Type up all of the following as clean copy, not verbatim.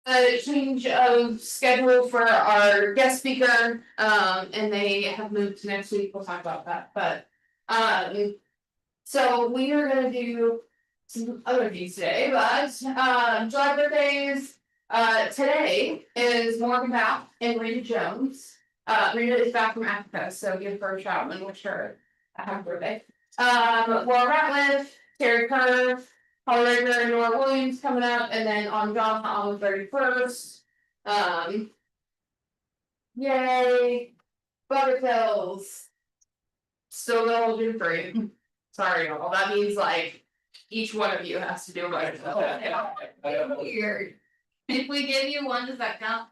a change of schedule for our guest speaker, and they have moved to next week, we'll talk about that, but, so we are gonna do some other things today, but, July birthdays, today is Morgan Bath and Rita Jones. Rita is back from Africa, so give her a shout and wish her a happy birthday. Laura Ratliff, Terry Kerr, Paul Rager and Nora Williams coming up, and then on the 31st. Yay! Bucket Hills. Still no Holding Free. Sorry, y'all. That means like each one of you has to do a bucket hill. Weird. If we give you one, does that count?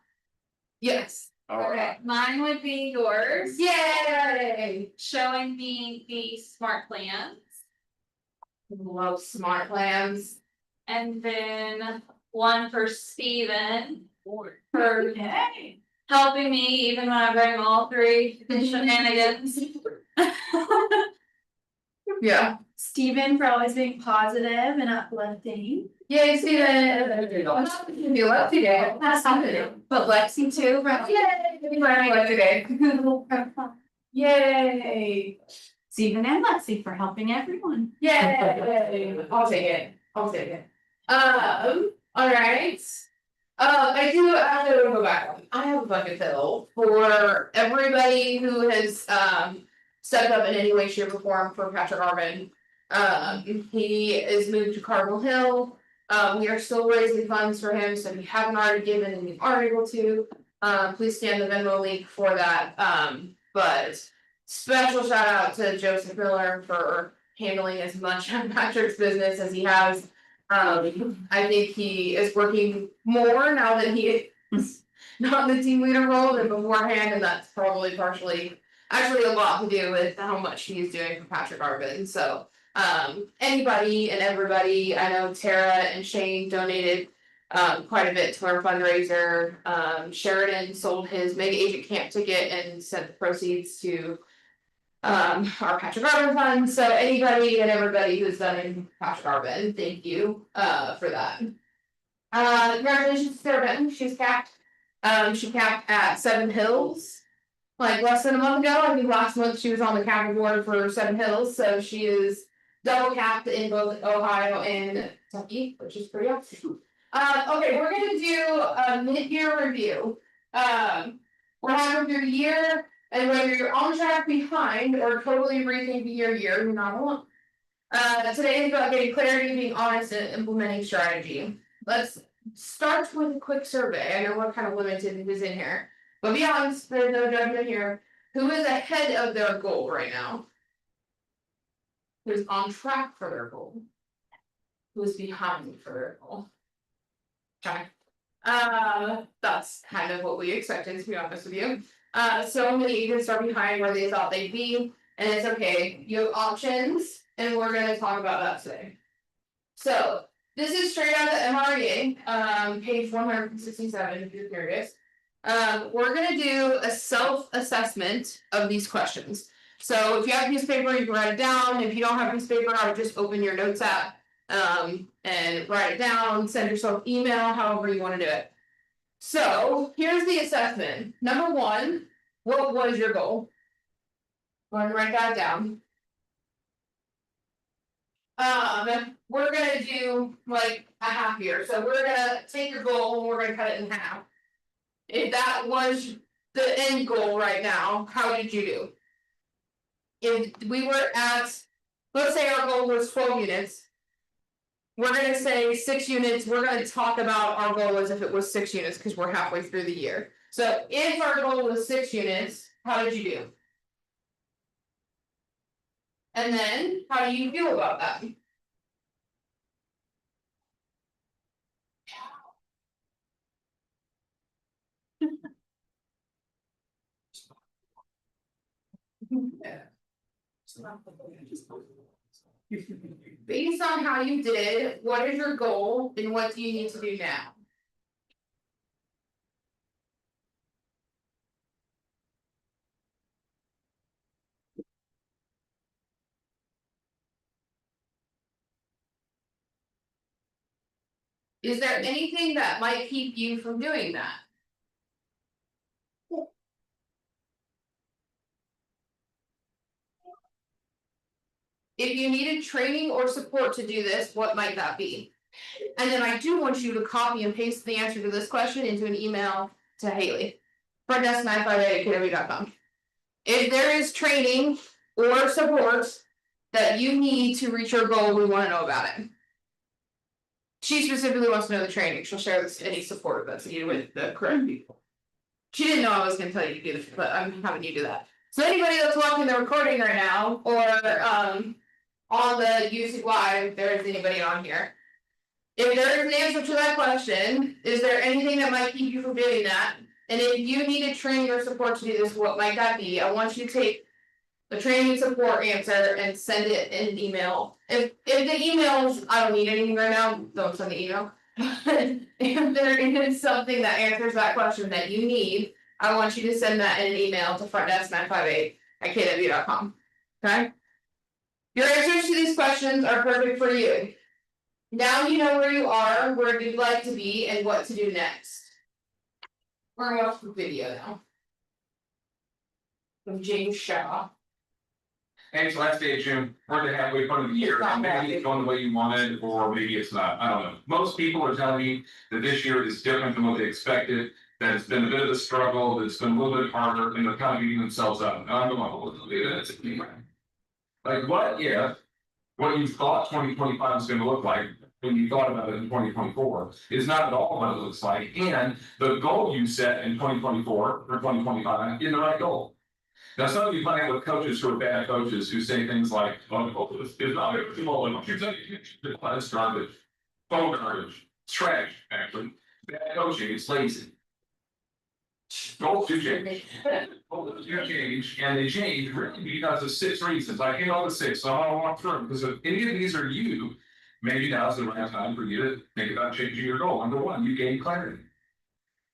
Yes. Okay, mine would be yours. Yay! Showing me the smart plans. Love smart plans. And then one for Steven. For Yay! helping me even when I bring all three shenanigans. Yeah. Steven for always being positive and uplifting. Yay, Steven! You left today. But Lexi too, right? Yay! Left today. Yay! Steven and Lexi for helping everyone. Yay! I'll take it. I'll take it. Alright. I have to go back. I have a bucket fill for everybody who has stepped up in any way, shape, or form for Patrick Arvin. He is moved to Cardinal Hill. We are still raising funds for him, so if you haven't already given and you are able to, please scan the Venmo link for that. But special shout out to Joseph Miller for handling as much of Patrick's business as he has. I think he is working more now that he is not in the team leader role than beforehand, and that's probably partially actually a lot to do with how much he's doing for Patrick Arvin. So anybody and everybody, I know Tara and Shane donated quite a bit to our fundraiser. Sheridan sold his Mega Agent Camp ticket and sent the proceeds to our Patrick Arvin fund. So anybody and everybody who's done in Patrick Arvin, thank you for that. Congratulations to Sarah Benton, she's capped. She capped at Seven Hills like less than a month ago. I think last month she was on the cap board for Seven Hills, so she is double capped in both Ohio and Kentucky, which is pretty awesome. Okay, we're gonna do a mid-year review. We're having through the year, and whether you're on track, behind, or totally rethinking your year, you're not alone. Today is about getting clarity, being honest, and implementing strategy. Let's start with a quick survey. I know we're kind of limited who's in here, but be honest, there's no judgment here. Who is ahead of their goal right now? Who's on track for their goal? Who's behind for their goal? Okay. That's kind of what we expected, to be honest with you. So many agents are behind where they thought they'd be, and it's okay. You have options, and we're gonna talk about that today. So this is straight out of the MREA, page 167, if you're curious. We're gonna do a self-assessment of these questions. So if you have a piece of paper, you can write it down. If you don't have a piece of paper, I would just open your notes app. And write it down, send yourself email, however you want to do it. So here's the assessment. Number one, what was your goal? Go ahead and write that down. We're gonna do like a half year. So we're gonna take your goal and we're gonna cut it in half. If that was the end goal right now, how did you do? If we were at, let's say our goal was 12 units. We're gonna say 6 units, we're gonna talk about our goal as if it was 6 units, because we're halfway through the year. So if our goal was 6 units, how did you do? And then, how do you feel about that? Based on how you did, what is your goal and what do you need to do now? Is there anything that might keep you from doing that? If you needed training or support to do this, what might that be? And then I do want you to copy and paste the answer to this question into an email to Haley. frontdesk958@kw.com. If there is training or support that you need to reach your goal, we wanna know about it. She specifically wants to know the training, she'll share this, any support that's needed with the correct people. She didn't know I was gonna tell you to do this, but I'm having you do that. So anybody that's watching the recording right now, or on the YouTube live, if there is anybody on here. If there is an answer to that question, is there anything that might keep you from doing that? And if you needed training or support to do this, what might that be? I want you to take the training and support answer and send it in an email. If the emails, I don't need anything right now, don't send the email. If there is something that answers that question that you need, I want you to send that in an email to frontdesk958@kw.com. Okay? Your answers to these questions are perfect for you. Now you know where you are, where you'd like to be, and what to do next. We're gonna watch the video now. From James Shaw. And it's last day of June, we're at the halfway point of the year, and maybe it's going the way you wanted, or maybe it's not, I don't know. Most people are telling me that this year is different than what they expected, that it's been a bit of a struggle, that it's been a little bit harder, and they're kind of beating themselves up. And I'm going, well, it's like, what if what you thought 2025 was gonna look like when you thought about it in 2024 is not at all what it looks like, and the goal you set in 2024 or 2025 is the right goal. Now, some of you find out with coaches who are bad coaches who say things like, oh, this is not everything, well, it's garbage, phone garbage, it's trash, actually. Bad coaching, it's lazy. Goals do change. Goals do change, and they change really because of 6 reasons. I hate all the 6, so I want to walk through them, because if any of these are you, maybe now's the right time for you to think about changing your goal. Number 1, you gain clarity.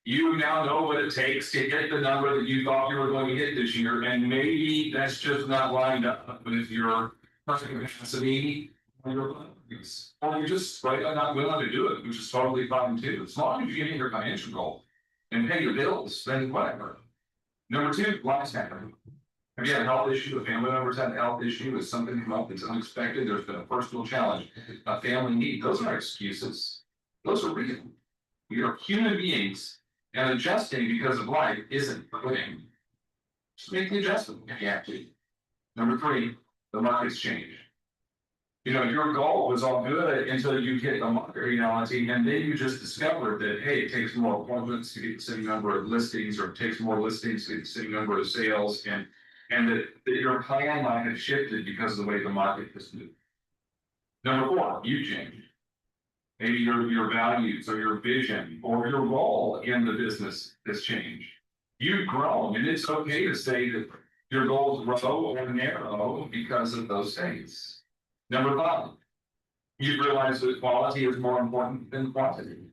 You now know what it takes to hit the number that you thought you were going to hit this year, and maybe that's just not lined up with your personal capacity or your abilities. Or you're just right not willing to do it, which is totally fine too. As long as you get your financial goal and pay your bills, then whatever. Number 2, life's happening. Have you had a health issue? A family member's had a health issue? Is something come up that's unexpected? There's been a personal challenge, a family need. Those aren't excuses. Those are real. We are human beings. And adjusting because of life isn't quitting. Just make the adjustment if you have to. Number 3, the markets change. You know, your goal was all good until you hit the market reality, and then you just discovered that, hey, it takes more appointments to get the same number of listings, or it takes more listings to get the same number of sales, and that your plan might have shifted because of the way the market has moved. Number 4, you changed. Maybe your values or your vision or your role in the business has changed. You've grown, and it's okay to say that your goals grow or narrow because of those things. Number 5, you realize that quality is more important than quantity.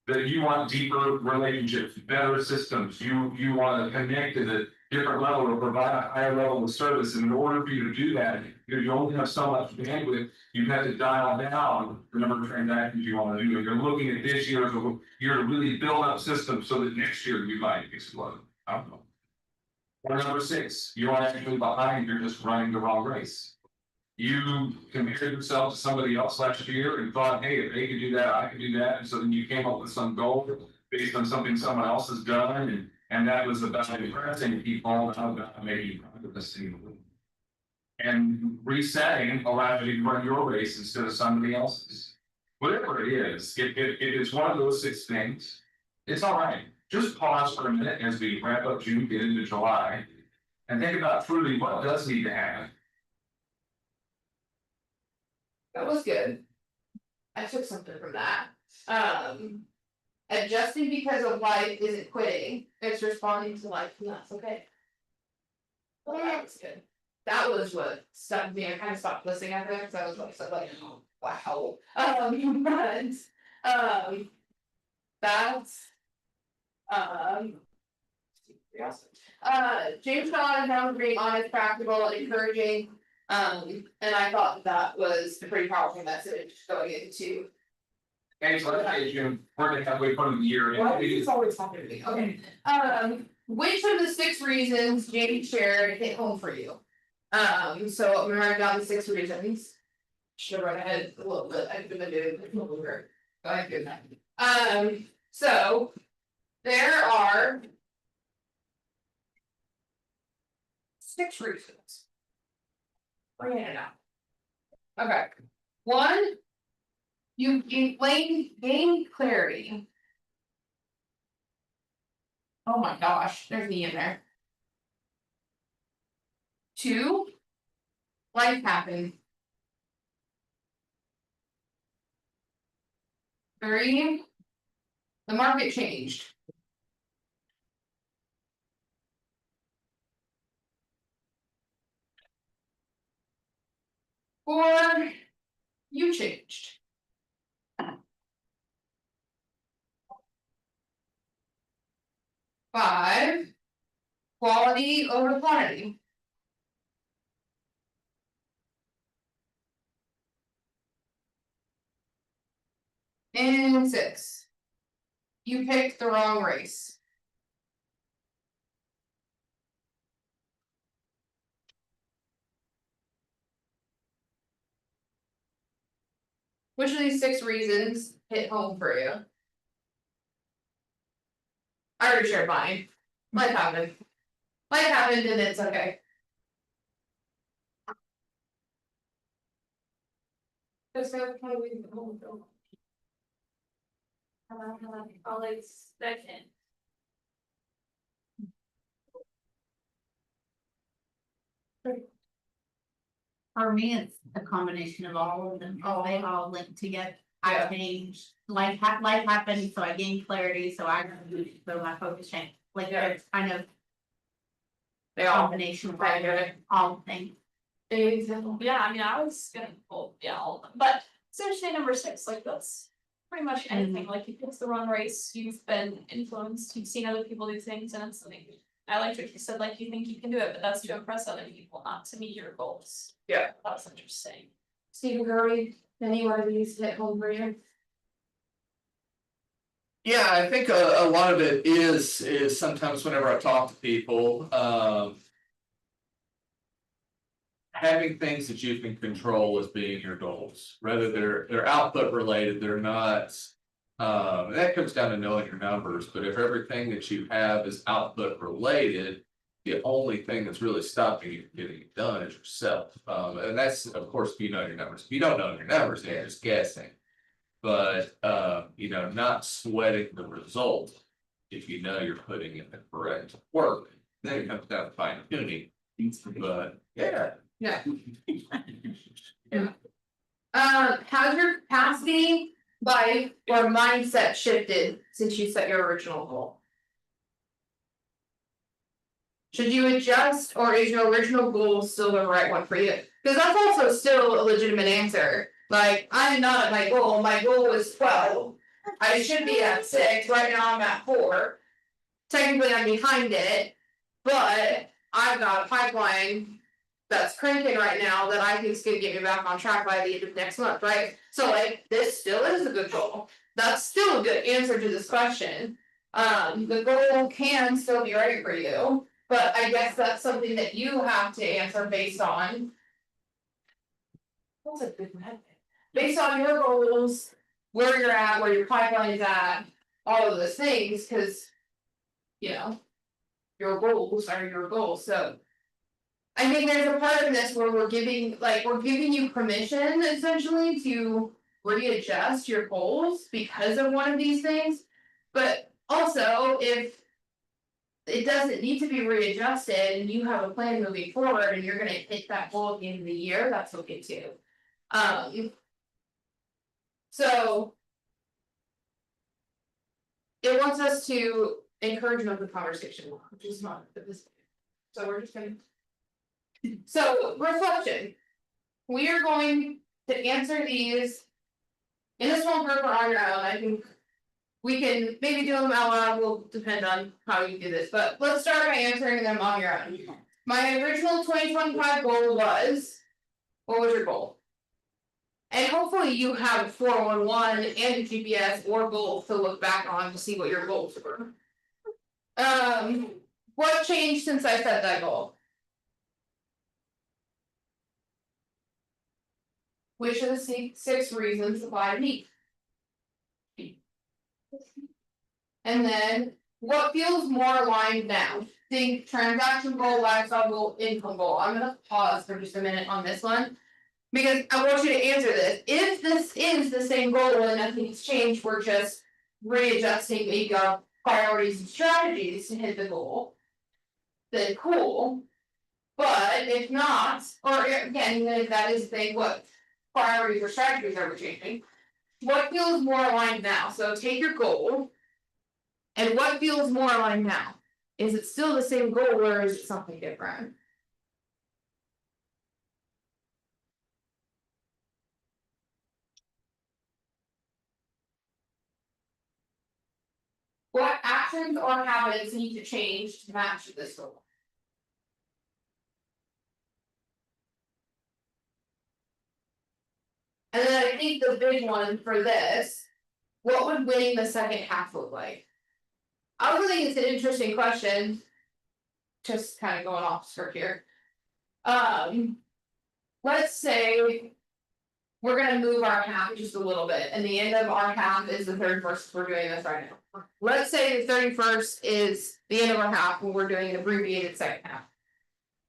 That you want deeper relationships, better systems. You want to connect at a different level or provide a higher level of service. And in order for you to do that, because you only have so much bandwidth, you have to dial down the number of transactions you want to do. You're looking at this year as a year to really build up systems so that next year you might explode. I don't know. Or number 6, you are actually behind, you're just running the wrong race. You compared yourself to somebody else last year and thought, hey, if they could do that, I could do that. And so then you came up with some goal based on something someone else has done. And that was about impressing people, not about making progress. And resetting allowed you to run your race instead of somebody else's. Whatever it is, if it's one of those 6 things, it's all right. Just pause for a minute as we wrap up June, get into July, and think about truly what does need to happen. That was good. I took something from that. Adjusting because of life isn't quitting. It's responding to life, and that's okay. Well, that was good. That was what stuck me. I kind of stopped listening after that because I was like, oh, wow. That's James Shaw and found being honest, practical, encouraging. And I thought that was a pretty powerful message going into Okay, so last day of June, we're at halfway point of the year. Why is this always talking to me? Okay, which of the 6 reasons Jamie shared hit home for you? So I'm gonna write down the 6 reasons. Should have run ahead a little bit, I've been doing it a little bit. Go ahead, good night. So. There are. 6 reasons. Bring it out. Okay, 1. You gain clarity. Oh my gosh, there's me in there. 2. Life happened. 3. The market changed. 4. You changed. 5. Quality over quantity. And 6. You picked the wrong race. Which of these 6 reasons hit home for you? I already shared mine. Life happened. Life happened and it's okay. I'll like second. For me, it's a combination of all of them, they all link together. Yeah. I changed, life happened, so I gained clarity, so my focus changed, like Yeah. it's kind of They all. combination of I get it. all things. Yeah, I mean, I was gonna pull, yeah, all of them, but essentially number 6, like that's. Pretty much anything, like you picked the wrong race, you've been influenced, you've seen other people do things and it's something. I liked what you said, like you think you can do it, but that's to impress other people, not to meet your goals. Yeah. That's interesting. Stephen Curry, any one of these hit home for you? Yeah, I think a lot of it is sometimes whenever I talk to people, having things that you can control as being your goals, whether they're output related, they're not. That comes down to knowing your numbers, but if everything that you have is output related, the only thing that's really stopping you from getting it done is yourself. And that's, of course, if you know your numbers. If you don't know your numbers, then you're just guessing. But not sweating the result. If you know you're putting in the correct work, then it comes down to fine tuning. But yeah. Yeah. How's your capacity, life, or mindset shifted since you set your original goal? Should you adjust, or is your original goal still the right one for you? Because that's also still a legitimate answer. Like, I'm not at my goal was 12. I should be at 6, right now I'm at 4. Technically, I'm behind it, but I've got a pipeline that's cranking right now that I think is gonna get me back on track by the end of next month, right? So like, this still is a good goal. That's still a good answer to this question. The goal can still be right for you, but I guess that's something that you have to answer based on. That's a good one. Based on your goals, where you're at, where your pipeline is at, all of those things, cause. Your goals are your goals, so. I think there's a part of this where we're giving you permission essentially to readjust your goals because of one of these things. But also, if it doesn't need to be readjusted and you have a plan moving forward and you're gonna hit that goal at the end of the year, that's okay too. So. It wants us to encourage an open conversation, which is not at this. So we're just gonna. So, reflection. We are going to answer these. In a small group or on your own, I think. We can maybe do them out loud, will depend on how you do this, but let's start by answering them on your own. My original 2025 goal was. What was your goal? And hopefully you have a 411 and a GPS or both to look back on to see what your goals were. What changed since I set that goal? Which of the six reasons apply to me? And then, what feels more aligned now? Think transaction goal, lifestyle goal, income goal. I'm gonna pause for just a minute on this one. Because I want you to answer this. If this is the same goal and nothing's changed, we're just readjusting maybe our priorities and strategies to hit the goal. Then cool. But if not, or again, even if that is the thing, what priorities or strategies are we changing? What feels more aligned now? So take your goal. And what feels more aligned now? Is it still the same goal or is it something different? What actions or habits need to change to match this goal? And then I think the big one for this, what would winning the second half look like? I also think it's an interesting question. Just kind of going off script here. Let's say we're gonna move our half just a little bit, and the end of our half is the 31st. We're doing this right now. Let's say the 31st is the end of our half, and we're doing an abbreviated second half.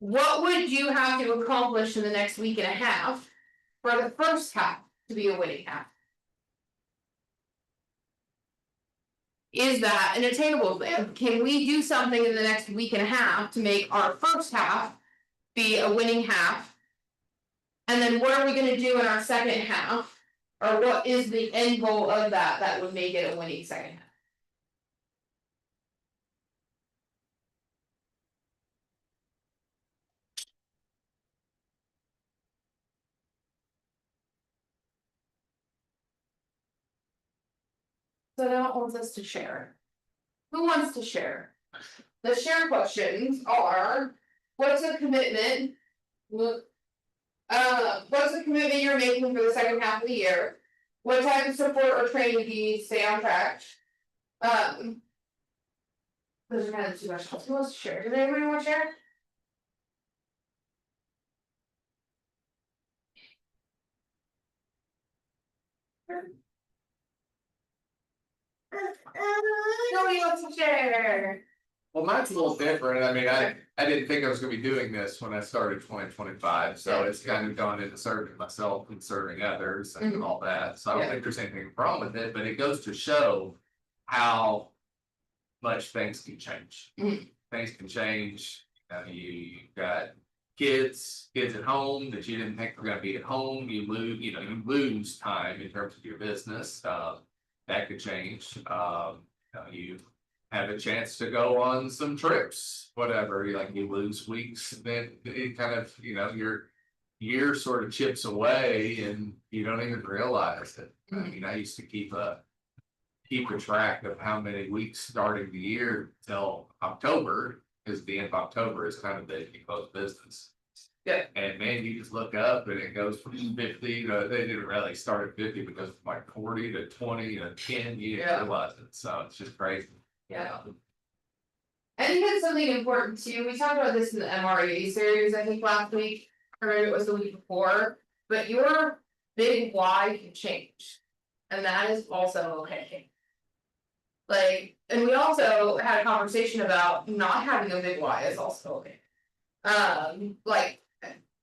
What would you have to accomplish in the next week and a half for the first half to be a winning half? Is that an attainable thing? Can we do something in the next week and a half to make our first half be a winning half? And then what are we gonna do in our second half? Or what is the end goal of that would make it a winning second half? So now it wants us to share. Who wants to share? The share questions are, what's a commitment? What's the commitment you're making for the second half of the year? What type of support or training do you need to stay on track? Those are kind of the two questions. Who wants to share? Does anybody want to share? Nobody wants to share. Well, mine's a little different. I mean, I didn't think I was gonna be doing this when I started 2025, so it's kind of gone into serving myself and serving others and all that. So I don't think there's anything wrong with it, but it goes to show how much things can change. Mhm. Things can change. You've got kids at home that you didn't think were gonna be at home. You lose time in terms of your business. That could change. You have a chance to go on some trips, whatever, you lose weeks, then it kind of, your year sort of chips away and you don't even realize it. I mean, I used to keep a track of how many weeks starting the year till October, because the end of October is kind of the close business. Yeah. And man, you just look up and it goes from 50 to, they didn't really start at 50, but goes from like 40 to 20 to 10, you didn't realize it, so it's just crazy. Yeah. I think that's something important too. We talked about this in the MRE series, I think last week, or maybe it was the week before, but your big why can change. And that is also okay. Like, and we also had a conversation about not having a big why is also okay. Like,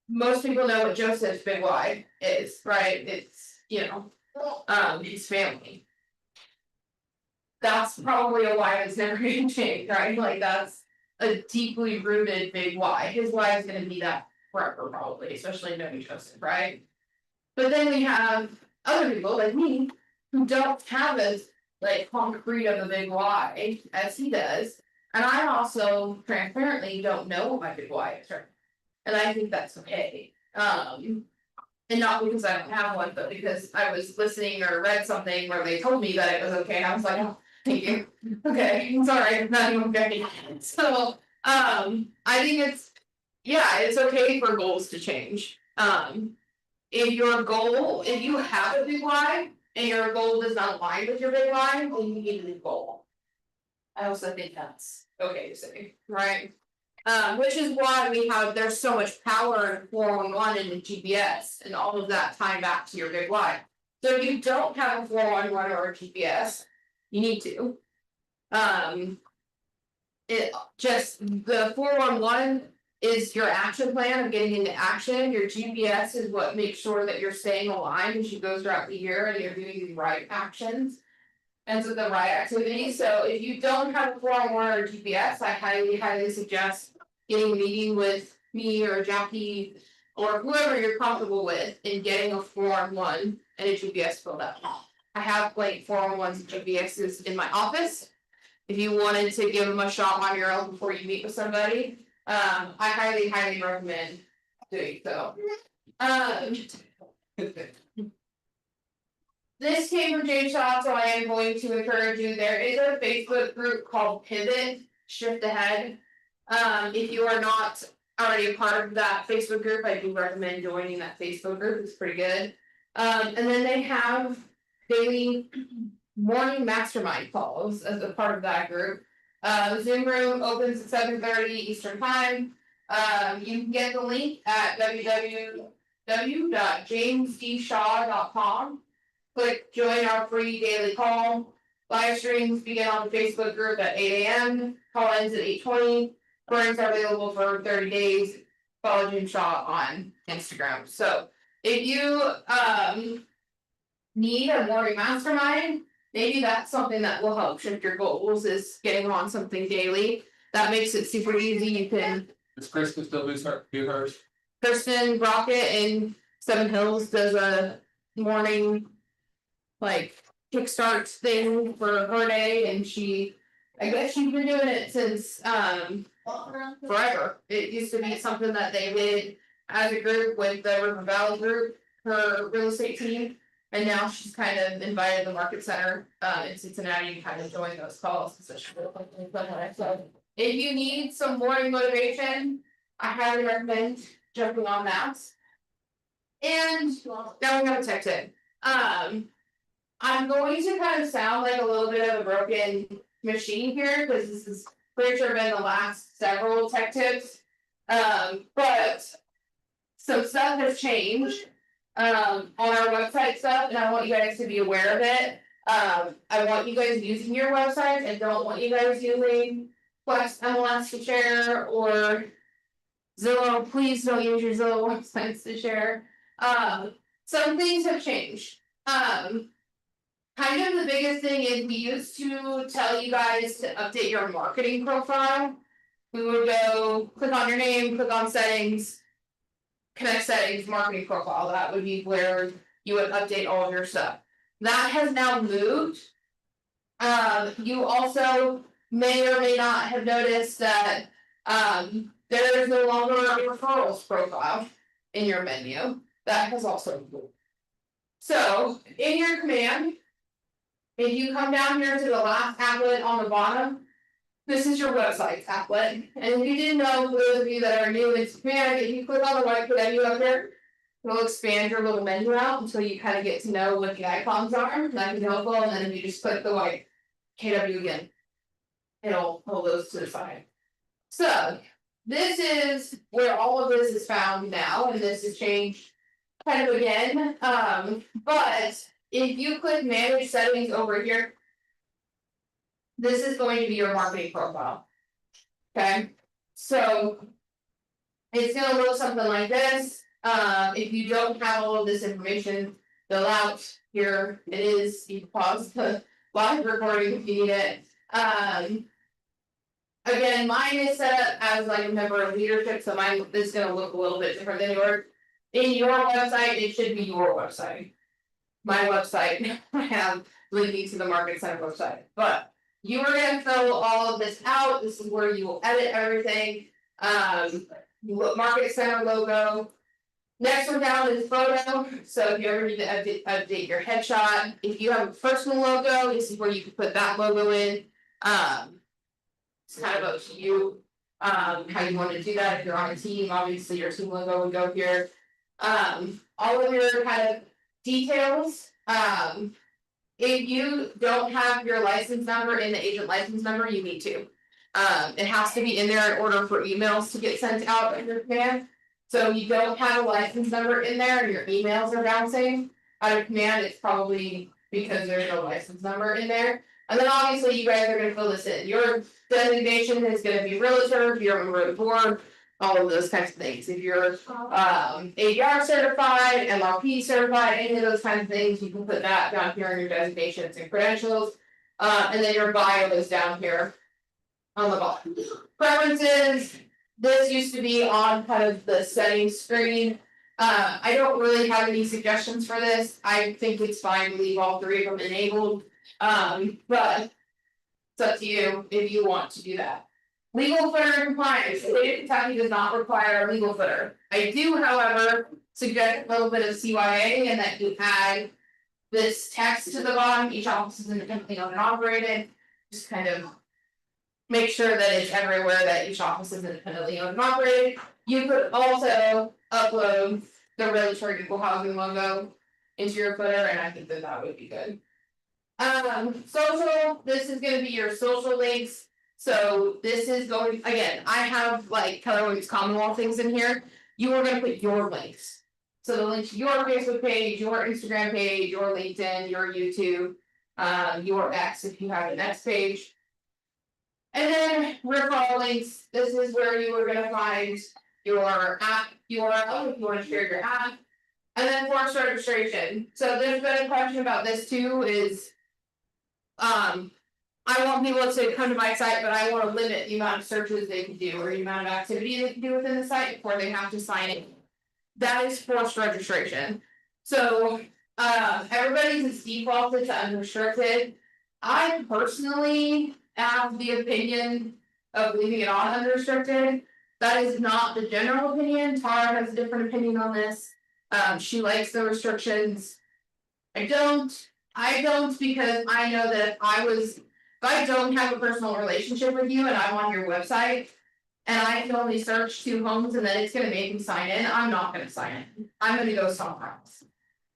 most people know what Joseph's big why is, right? It's, his family. That's probably a why that's never gonna change, right? Like, that's a deeply rooted big why. His why is gonna be that forever, probably, especially knowing Joseph, right? But then we have other people like me who don't have as like concrete of a big why as he does. And I also transparently don't know what my big why is, right? And I think that's okay. And not because I don't have one, but because I was listening or read something where they told me that it was okay. I was like, oh, thank you. Okay, I'm sorry, it's not even okay. So, I think it's okay for goals to change. if you have a big why, and your goal does not align with your big why, then you need a new goal. I also think that's okay to say, right? Which is why there's so much power in 411 and in GPS and all of that tying back to your big why. So if you don't have a 411 or a GPS, you need to. The 411 is your action plan of getting into action. Your GPS is what makes sure that you're staying aligned as you go throughout the year and you're doing the right actions. And so the right activities, so if you don't have a 411 or GPS, I highly suggest getting a meeting with me or Jackie. Or whoever you're comfortable with in getting a 411 and a GPS filled out. I have like 411s and GPSs in my office. If you wanted to give them a shot on your own before you meet with somebody, I highly recommend doing so. This came from James Shaw, so I am going to encourage you. There is a Facebook group called Pivot Shift Ahead. If you are not already a part of that Facebook group, I do recommend joining that Facebook group. It's pretty good. And then they have daily morning mastermind calls as a part of that group. The Zoom room opens at 7:30 Eastern time. You can get the link at www.jamesdshaw.com. Click join our free daily call. Live streams begin on the Facebook group at 8 a.m. Call ends at 8:20. Burns are available for 30 days. Follow Jim Shaw on Instagram. So if you need a morning mastermind, maybe that's something that will help shift your goals, is getting on something daily. That makes it super easy. You can. Does Kristen still do hers? Kristen Brockett in Seven Hills does a morning like kickstart thing for her day, and I guess she's been doing it since forever. It used to be something that they did as a group with the River Valley group, her real estate team. And now she's kind of invited the market center in Cincinnati to kind of join those calls. So if you need some morning motivation, I highly recommend jumping on that. And now we have a tech tip. I'm going to kind of sound like a little bit of a broken machine here, because this is pretty sure been the last several tech tips. But some stuff has changed on our website stuff, and I want you guys to be aware of it. I want you guys using your websites. I don't want you guys using Flex MLS to share or Zillow. Please don't use your Zillow websites to share. Some things have changed. Kind of the biggest thing is we used to tell you guys to update your marketing profile. We would go click on your name, click on settings, connect settings, marketing profile. That would be where you would update all of your stuff. That has now moved. You also may or may not have noticed that there is no longer a referrals profile in your menu. That has also moved. So in your command, if you come down here to the last applet on the bottom, this is your website applet. And if you didn't know, for those of you that are new in command, if you click on the white menu up there, it'll expand your little menu out until you kind of get to know what the icons are. That can be helpful. And then if you just click the white KW again, it'll pull those to the side. So this is where all of this is found now, and this has changed kind of again. But if you click manage settings over here, this is going to be your marketing profile. Okay, so it's gonna look something like this. If you don't have all of this information filled out, here it is. You can pause the live recording if you need it. Again, mine is set up as like a member of leadership, so mine is gonna look a little bit different than yours. In your website, it should be your website. My website, I have linking to the Market Center website, but you are gonna fill all of this out. This is where you will edit everything. Market Center logo. Next one down is photo. So if you ever need to update your headshot, if you have a personal logo, this is where you can put that logo in. It's kind of up to you how you want to do that. If you're on a team, obviously your team logo would go here. all of your kind of details, if you don't have your license number in the agent license number, you need to. It has to be in there in order for emails to get sent out under command. So you don't have a license number in there and your emails are bouncing out of command, it's probably because there's no license number in there. And then obviously you guys are gonna fill this in, your designation is gonna be realtor, if you're a member of the board, all of those kinds of things, if you're ADR certified, MRP certified, any of those kinds of things, you can put that down here in your designations and credentials. And then your bio is down here on the bottom. Preferences, this used to be on kind of the settings screen. I don't really have any suggestions for this, I think it's fine to leave all three of them enabled, but. It's up to you if you want to do that. Legal footer compliance, the state of Kentucky does not require a legal footer. I do, however, suggest a little bit of CYA and that you add. This text to the bottom, each office is independently owned and operated, just kind of. Make sure that it's everywhere that each office is independently owned and operated. You could also upload the Realtor Equal Housing logo into your footer, and I think that that would be good. Social, this is gonna be your social links. So this is going, again, I have like Keller Williams Commonwealth things in here. You are gonna put your links. So the link to your Facebook page, your Instagram page, your LinkedIn, your YouTube, your X if you have an X page. And then referral links, this is where you are gonna find your app URL if you wanna share your app. And then forced registration, so there's been a question about this too, is. I want people to come to my site, but I wanna limit the amount of searches they can do, or the amount of activity they can do within the site before they have to sign in. That is forced registration, so, everybody's is defaulted to unrestricted. I personally have the opinion of leaving it on unrestricted. That is not the general opinion, Tara has a different opinion on this. She likes the restrictions. I don't because I know that if I don't have a personal relationship with you and I'm on your website. And I can only search 2 homes and then it's gonna make me sign in, I'm not gonna sign in, I'm gonna go somewhere else.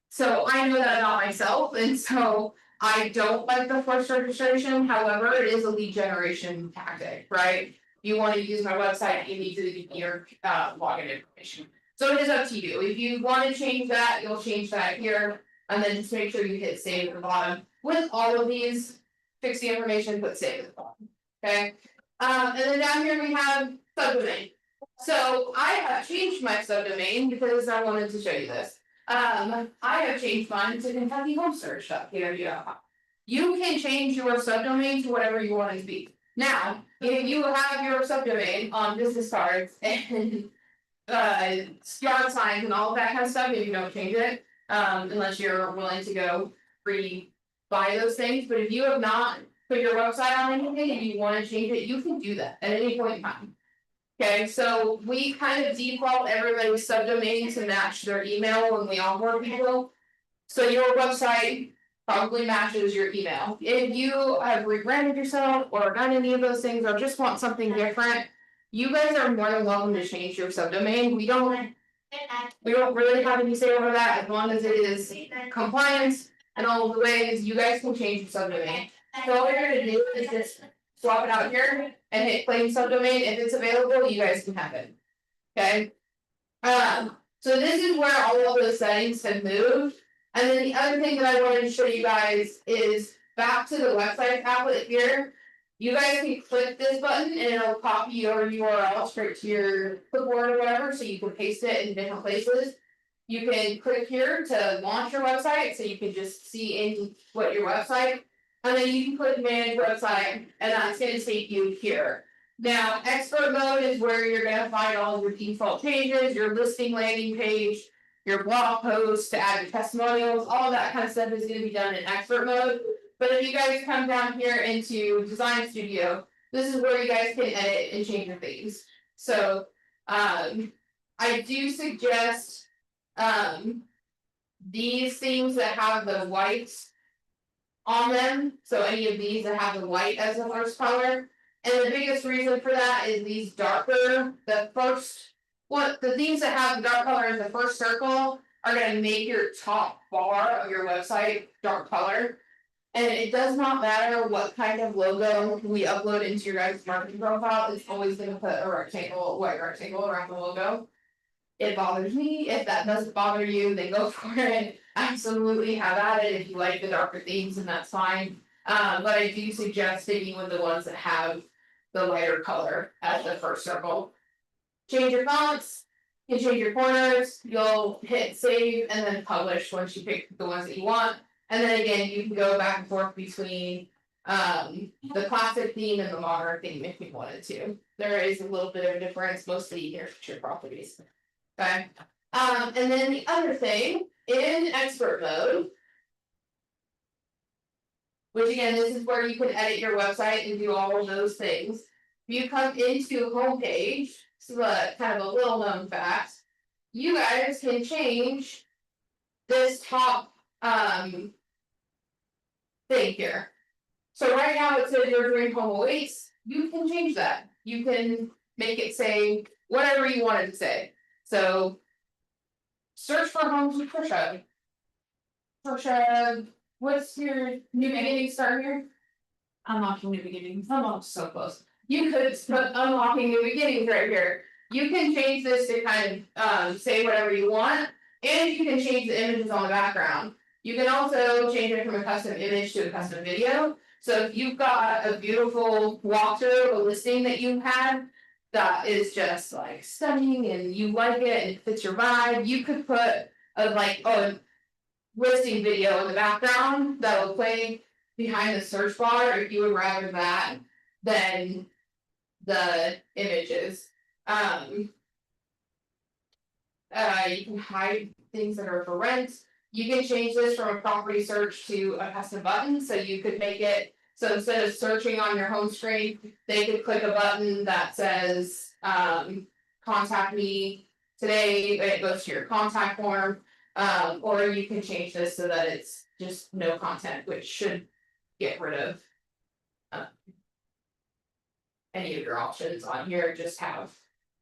So I know that about myself, and so I don't like the forced registration, however, it is a lead generation tactic, right? You wanna use my website, you need to give me your login information. So it is up to you, if you wanna change that, you'll change that here, and then just make sure you hit save at the bottom. With all of these, fix the information, put save at the bottom, okay? And then down here we have subdomain. So I have changed my subdomain because I wanted to show you this. I have changed mine to KentuckyHomeSearch.kw.com. You can change your subdomain to whatever you want it to be. Now, if you have your subdomain on business cards and yard signs and all of that kind of stuff, if you don't change it, unless you're willing to go buy those things, but if you have not put your website on anything and you wanna change it, you can do that at any point in time. Okay, so we kind of default everybody's subdomain to match their email when we onboard people. So your website probably matches your email. If you have rebranded yourself or done any of those things or just want something different, you guys are more than welcome to change your subdomain. We don't really have any say over that, as long as it is compliance and all of the ways, you guys can change your subdomain. So all you're gonna do is just swap it out here and hit claim subdomain, if it's available, you guys can have it. Okay? So this is where all of those settings have moved. And then the other thing that I wanted to show you guys is back to the website applet here. You guys can click this button and it'll copy your URL straight to your clipboard or whatever, so you can paste it in different places. You can click here to launch your website, so you can just see in what your website. And then you can click manage website, and that's gonna take you here. Now, expert mode is where you're gonna find all of your default changes, your listing landing page, your blog posts to add your testimonials, all that kind of stuff is gonna be done in expert mode. But if you guys come down here into Design Studio, this is where you guys can edit and change your things. So, I do suggest, these things that have the whites on them, so any of these that have the white as the first color. And the biggest reason for that is these darker, the things that have the dark color as the first circle are gonna make your top bar of your website dark color. And it does not matter what kind of logo we upload into your guys' marketing profile, it's always gonna put a rectangle, white rectangle around the logo. It bothers me, if that doesn't bother you, then go for it, absolutely have at it, if you like the darker themes, and that's fine. But I do suggest sticking with the ones that have the lighter color as the first circle. Change your fonts, you change your corners, you'll hit save and then publish once you pick the ones that you want. And then again, you can go back and forth between the classic theme and the modern theme if you wanted to. There is a little bit of a difference, mostly in your feature properties. Okay, and then the other thing, in expert mode. Which again, this is where you can edit your website and do all of those things. If you come into homepage, this is a kind of a little known fact. You guys can change this top thing here. So right now it says your dream home awaits, you can change that. You can make it say whatever you want it to say. So search for homes with Trisha. Trisha, what's your new beginning start here? Unlocking new beginnings. I'm so close. You could put unlocking new beginnings right here. You can change this to kind of say whatever you want, and you can change the images on the background. You can also change it from a custom image to a custom video. So if you've got a beautiful walkthrough, a listing that you had that is just like stunning and you like it and it fits your vibe, you could put a listing video in the background that will play behind the search bar if you would rather that than the images. You can hide things that are for rent. You can change this from a property search to a custom button, so you could make it, so instead of searching on your home screen, they could click a button that says, contact me today, and it goes to your contact form. Or you can change this so that it's just no content, which should get rid of any of your options on here, just have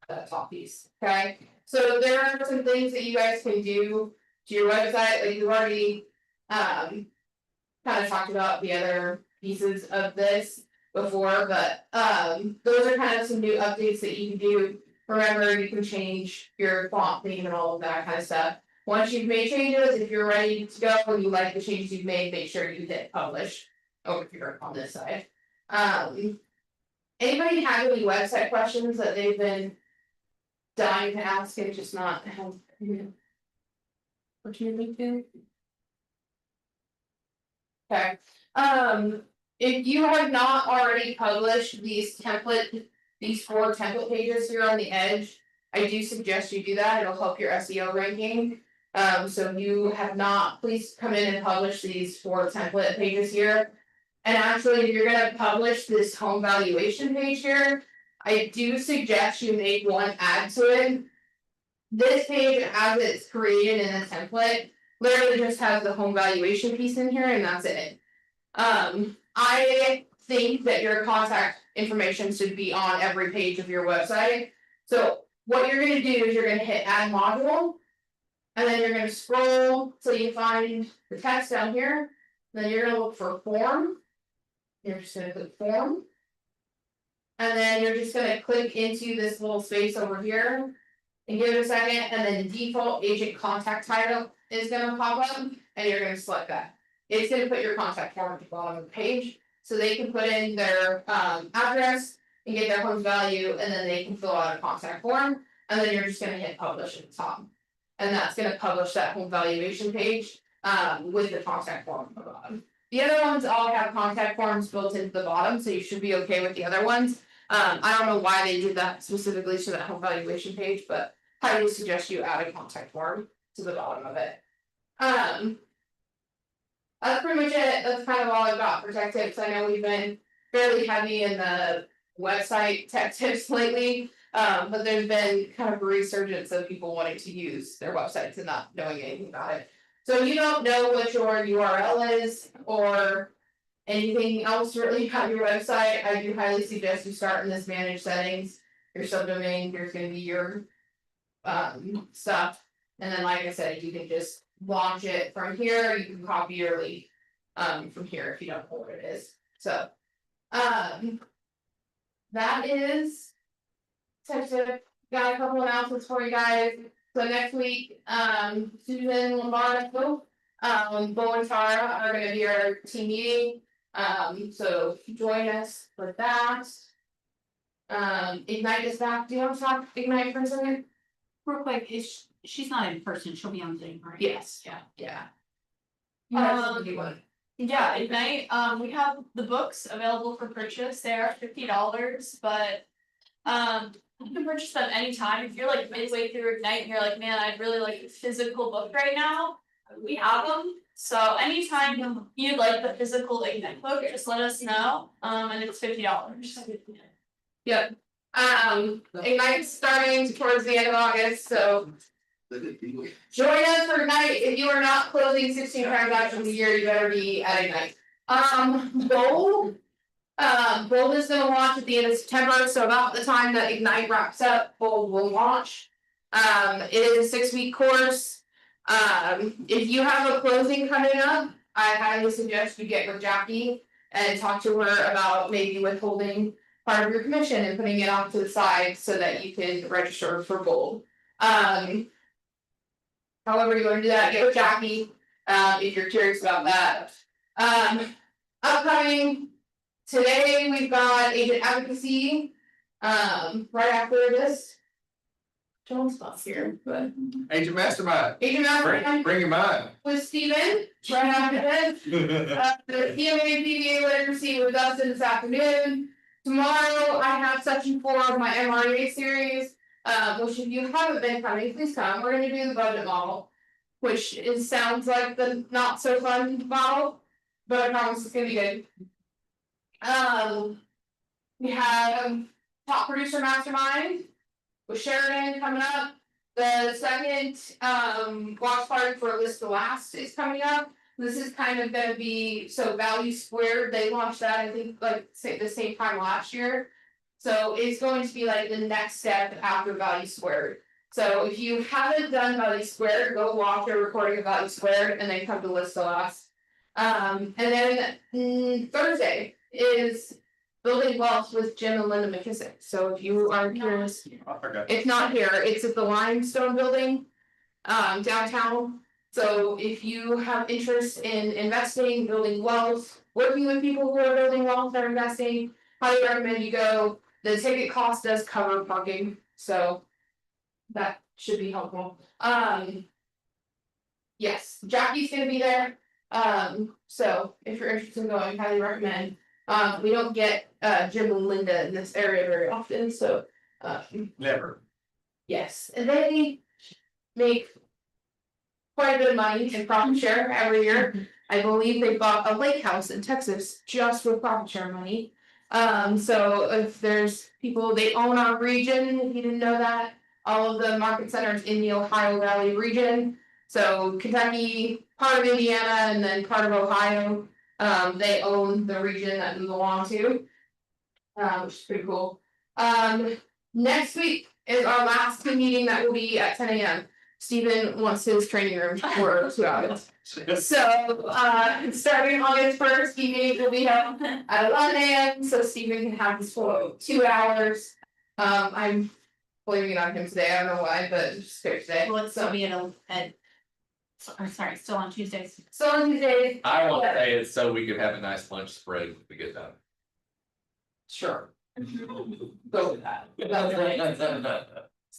that top piece, okay? So there are some things that you guys can do to your website, like you've already kind of talked about the other pieces of this before, but those are kind of some new updates that you can do. Remember, you can change your font theme and all of that kind of stuff. Once you've made changes, if you're ready to go and you like the changes you've made, make sure you hit publish over here on this side. Anybody have any website questions that they've been dying to ask and just not have opportunity to? Okay, if you have not already published these 4 template pages here on the edge, I do suggest you do that, it'll help your SEO ranking. So if you have not, please come in and publish these 4 template pages here. And actually, if you're gonna publish this home valuation page here, I do suggest you make one add to it. This page, as it's created in a template, literally just has the home valuation piece in here and that's it. I think that your contact information should be on every page of your website. So what you're gonna do is you're gonna hit add module. And then you're gonna scroll till you find the text down here, then you're gonna look for form. You're just gonna click form. And then you're just gonna click into this little space over here. And give it a second, and then default agent contact title is gonna pop up, and you're gonna select that. It's gonna put your contact form at the bottom of the page, so they can put in their address and get their home's value, and then they can fill out a contact form, and then you're just gonna hit publish at the top. And that's gonna publish that home valuation page with the contact form at the bottom. The other ones all have contact forms built into the bottom, so you should be okay with the other ones. I don't know why they did that specifically to that home valuation page, but I would suggest you add a contact form to the bottom of it. That's pretty much it, that's kind of all I've got for tech tips. I know we've been fairly heavy in the website tech tips lately. But there's been kind of a resurgence of people wanting to use their websites and not knowing anything about it. So if you don't know what your URL is or anything else really about your website, I do highly suggest you start in this manage settings. Your subdomain, here's gonna be your stuff. And then, like I said, you can just launch it from here, you can copy your link. From here if you don't know what it is, so. That is. Got a couple announcements for you guys, so next week, Susan Lombardo. Bo and Tara are gonna be our team meeting, so join us for that. Ignite is back, do you want to talk Ignite for a second? Real quick, she's not in person, she'll be on Zoom, right? Yes. Yeah. Yeah. Um, You want- Yeah, Ignite, we have the books available for purchase, they are $50, but. You can purchase them anytime, if you're like midway through Ignite and you're like, man, I'd really like a physical book right now. We have them, so anytime you'd like the physical Ignite book, just let us know, and it's $50. Yep, Ignite's starting towards the end of August, so. Join us for Ignite, if you are not closing 16 transactions a year, you better be at Ignite. Bold. Bold is gonna launch at the end of September, so about the time that Ignite wraps up, Bold will launch. It is a 6-week course. If you have a closing coming up, I highly suggest you get with Jackie and talk to her about maybe withholding part of your commission and putting it off to the side so that you can register for Bold. However you wanna do that, get with Jackie, if you're curious about that. Upcoming. Today, we've got agent advocacy, right after this. John's not here, but Agent Mastermind, agent advocacy bring your mind. with Steven, right after this. The PMA PDA literacy with Dustin this afternoon. Tomorrow, I have section 4 of my MRA series, which if you haven't been coming, please come, we're gonna do the budget model. Which sounds like the not so fun model, but I promise it's gonna be good. We have top producer mastermind with Sheridan coming up. The second watch party for Alyssa Last is coming up. This is kind of gonna be, so Value Squared, they launched that, I think, like the same time last year. So it's going to be like the next step after Value Squared. So if you haven't done Value Squared, go watch a recording of Value Squared and then come to Alyssa Last. And then Thursday is Building Wealth with Jim and Linda McKissick, so if you are curious, I forgot. it's not here, it's at the Limestone Building. Downtown, so if you have interest in investing, building wealth, working with people who are building wealth, they're investing. Highly recommend you go, the ticket cost does cover parking, so. That should be helpful, yes, Jackie's gonna be there, so if you're interested in going, highly recommend. We don't get Jim and Linda in this area very often, so Never. yes, and they make quite a bit of money in profit share every year. I believe they bought a lake house in Texas just with profit share money. So if there's people, they own our region, if you didn't know that, all of the market centers in the Ohio Valley region. So Kentucky, part of Indiana, and then part of Ohio, they own the region that we belong to. Which is pretty cool. Next week is our last team meeting that will be at 10 AM. Stephen wants his training room for 2 hours. So, starting August 1st, meeting will be held at 11 AM, so Stephen can have his full 2 hours. I'm blaming it on him today, I don't know why, but it's just fair today. Well, it's still be still on Tuesdays. So on Tuesdays, I will say it so we could have a nice lunch spread when we get done. sure. Go with that. That's right.